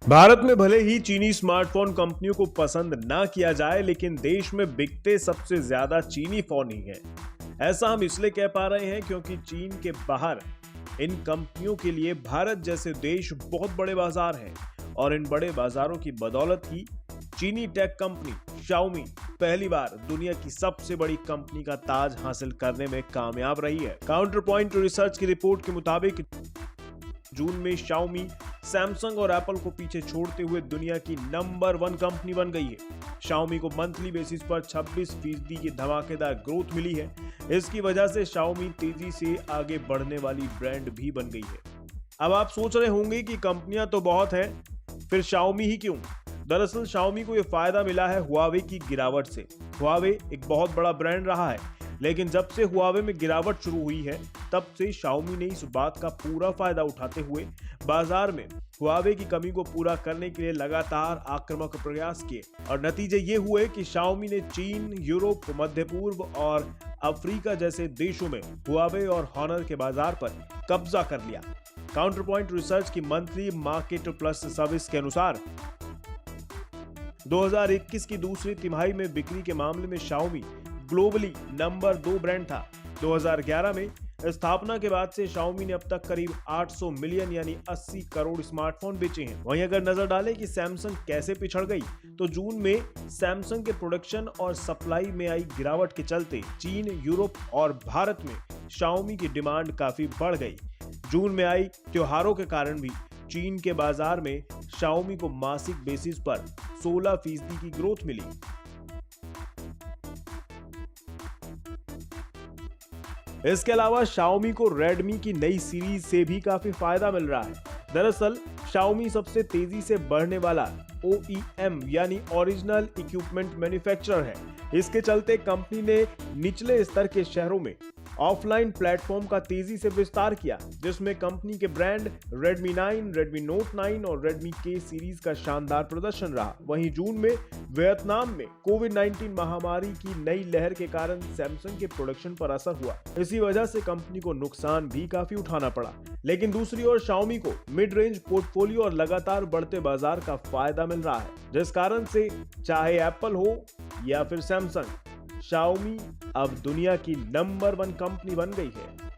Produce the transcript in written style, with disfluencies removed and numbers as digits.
भारत में भले ही चीनी स्मार्टफोन कंपनियों को पसंद ना किया जाए, लेकिन देश में बिकते सबसे ज्यादा चीनी फोन ही हैं। ऐसा हम इसलिए कह पा रहे हैं क्योंकि चीन के बाहर इन कंपनियों के लिए भारत जैसे देश बहुत बड़े बाजार हैं और इन बड़े बाजारों की बदौलत ही चीनी टेक कंपनी शाओमी पहली बार दुनिया की सबसे बड़ी कंपनी का ताज हासिल करने में कामयाब रही है। काउंटर पॉइंट रिसर्च की रिपोर्ट के मुताबिक जून में शाओमी सैमसंग और एप्पल को पीछे छोड़ते हुए दुनिया की नंबर 1 कंपनी बन गई है। शाओमी को मंथली बेसिस पर 26% की धमाकेदार ग्रोथ मिली है। इसकी वजह से शाओमी तेजी से आगे बढ़ने वाली ब्रांड भी बन गई है। अब आप सोच रहे होंगे कि कंपनियां तो बहुत हैं, फिर शाओमी ही क्यों? दरअसल शाओमी को यह फायदा मिला है हुआवे की गिरावट से। हुआवे एक बहुत बड़ा ब्रांड रहा है, लेकिन जब से हुआवे में गिरावट शुरू हुई है तब से शाओमी ने इस बात का पूरा फायदा उठाते हुए बाजार में हुआवे की कमी को पूरा करने के लिए लगातार आक्रामक प्रयास किए और नतीजे ये हुए कि शाओमी ने चीन, यूरोप, मध्य पूर्व और अफ्रीका जैसे देशों में हुआवे और हॉनर के बाजार पर कब्जा कर लिया। काउंटर पॉइंट रिसर्च की मंथली मार्केट प्लस सर्विस के अनुसार 2021 की दूसरी तिमाही में बिक्री के मामले में शाओमी ग्लोबली नंबर 2 ब्रांड था। 2011 में स्थापना के बाद से शाओमी ने अब तक करीब 800 मिलियन यानी 80 करोड़ स्मार्टफोन बेचे हैं। वहीं अगर नजर डालें कि सैमसंग कैसे पिछड़ गई, तो जून में सैमसंग के प्रोडक्शन और सप्लाई में आई गिरावट के चलते चीन, यूरोप और भारत में शाओमी की डिमांड काफी बढ़ गई। जून में आई त्योहारों के कारण भी चीन के बाजार में शाओमी को मासिक बेसिस पर 16% की ग्रोथ मिली। इसके अलावा शाओमी को रेडमी की नई सीरीज से भी काफी फायदा मिल रहा है। दरअसल शाओमी सबसे तेजी से बढ़ने वाला OEM यानी ओरिजिनल इक्विपमेंट मैन्युफैक्चरर है। इसके चलते कंपनी ने निचले स्तर के शहरों में ऑफलाइन प्लेटफॉर्म का तेजी से विस्तार किया, जिसमें कंपनी के ब्रांड Redmi 9, Redmi Note 9 और Redmi K सीरीज का शानदार प्रदर्शन रहा। वहीं जून में वियतनाम में कोविड-19 महामारी की नई लहर के कारण सैमसंग के प्रोडक्शन पर असर हुआ। इसी वजह से कंपनी को नुकसान भी काफी उठाना पड़ा। लेकिन दूसरी ओर शाओमी को मिड रेंज पोर्टफोलियो और लगातार बढ़ते बाजार का फायदा मिल रहा है, जिस कारण से चाहे एप्पल हो या फिर सैमसंग, शाओमी अब दुनिया की नंबर 1 कंपनी बन गई है।